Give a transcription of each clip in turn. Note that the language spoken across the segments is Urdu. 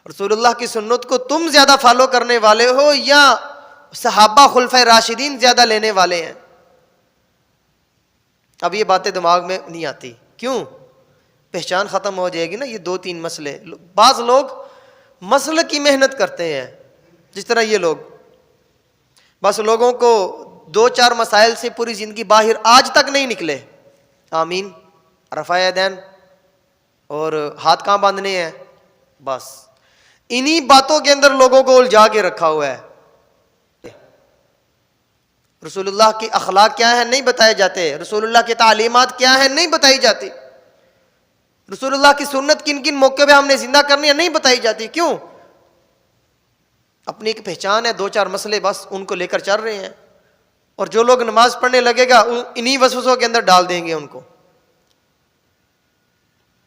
رسول اللہ کی سنت کو تم زیادہ فالو کرنے والے ہو یا صحابہ خلفۂ راشدین زیادہ لینے والے ہیں؟ اب یہ باتیں دماغ میں نہیں آتی، کیوں؟ پہچان ختم ہو جائے گی نا. یہ 2-3 مسئلے. بعض لوگ مسلک کی محنت کرتے ہیں، جس طرح یہ لوگ بس لوگوں کو 2-4 مسائل سے پوری زندگی باہر آج تک نہیں نکلے. آمین، رفع یدین اور ہاتھ کہاں باندھنے ہیں، بس انہی باتوں کے اندر لوگوں کو الجھا کے رکھا ہوا ہے. رسول اللہ کی اخلاق کیا ہے نہیں بتائے جاتے، رسول اللہ کی تعلیمات کیا ہے نہیں بتائی جاتی، رسول اللہ کی سنت کن کن موقع پہ ہم نے زندہ کرنی ہے نہیں بتائی جاتی. کیوں؟ اپنی ایک پہچان ہے، 2-4 مسئلے بس ان کو لے کر چل رہے ہیں، اور جو لوگ نماز پڑھنے لگے گا انہی وسوسوں کے اندر ڈال دیں گے ان کو.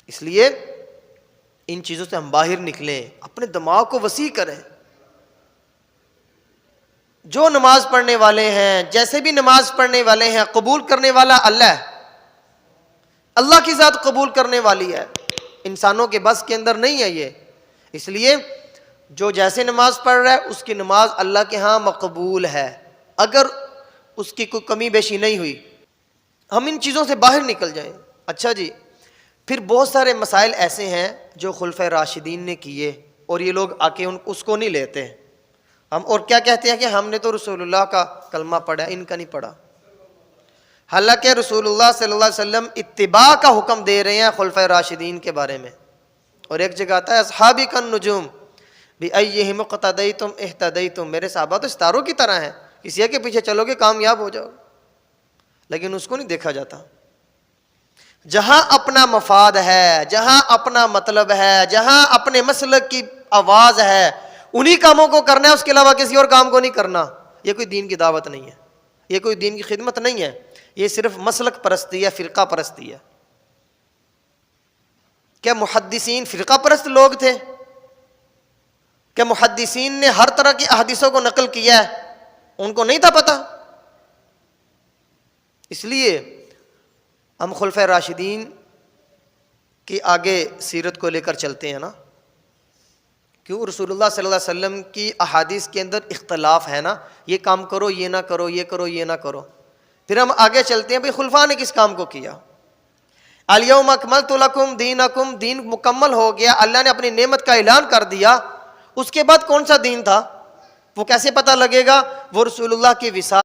اس لیے ان چیزوں سے ہم باہر نکلیں، اپنے دماغ کو وسیع کریں. جو نماز پڑھنے والے ہیں، جیسے بھی نماز پڑھنے والے ہیں، قبول کرنے والا اللہ ہے. اللہ کی ذات قبول کرنے والی ہے، انسانوں کے بس کے اندر نہیں ہے یہ. اس لیے جو جیسے نماز پڑھ رہا ہے اس کی نماز اللہ کے ہاں مقبول ہے، اگر اس کی کوئی کمی بیشی نہیں ہوئی. ہم ان چیزوں سے باہر نکل جائیں. اچھا جی، پھر بہت سارے مسائل ایسے ہیں جو خلفۂ راشدین نے کیے اور یہ لوگ آ کے اس کو نہیں لیتے. ہم اور کیا کہتے ہیں کہ ہم نے تو رسول اللہ کا کلمہ پڑھا، ان کا نہیں پڑھا. حالانکہ رسول اللہ صلی اللہ علیہ وسلم اتباع کا حکم دے رہے ہیں خلفۂ راشدین کے بارے میں. اور ایک جگہ آتا ہے اصحابی کالنجوم بأیہم اقتدیتم اہتدیتم، میرے صحابہ تو ستاروں کی طرح ہیں، کسی ایک کے پیچھے چلو گے کامیاب ہو جاؤ. لیکن اس کو نہیں دیکھا جاتا. جہاں اپنا مفاد ہے، جہاں اپنا مطلب ہے، جہاں اپنے مسلک کی آواز ہے، انہی کاموں کو کرنا ہے، اس کے علاوہ کسی اور کام کو نہیں کرنا. یہ کوئی دین کی دعوت نہیں ہے، یہ کوئی دین کی خدمت نہیں ہے، یہ صرف مسلک پرستی ہے، فرقہ پرستی ہے. کیا محدثین فرقہ پرست لوگ تھے؟ کیا محدثین نے ہر طرح کی احادیثوں کو نقل کیا ہے؟ ان کو نہیں تھا پتہ؟ اس لیے ہم خلفۂ راشدین کی آگے سیرت کو لے کر چلتے ہیں نا. کیوں؟ رسول اللہ صلی اللہ علیہ وسلم کی احادیث کے اندر اختلاف ہے نا، یہ کام کرو، یہ نہ کرو، یہ کرو، یہ نہ کرو. پھر ہم آگے چلتے ہیں، بھئی خلفاء نے کس کام کو کیا؟ الیوم اکملت لکم دینکم، دین مکمل ہو گیا، اللہ نے اپنی نعمت کا اعلان کر دیا. اس کے بعد کون سا دین تھا وہ کیسے پتہ لگے گا؟ وہ رسول اللہ کی وصال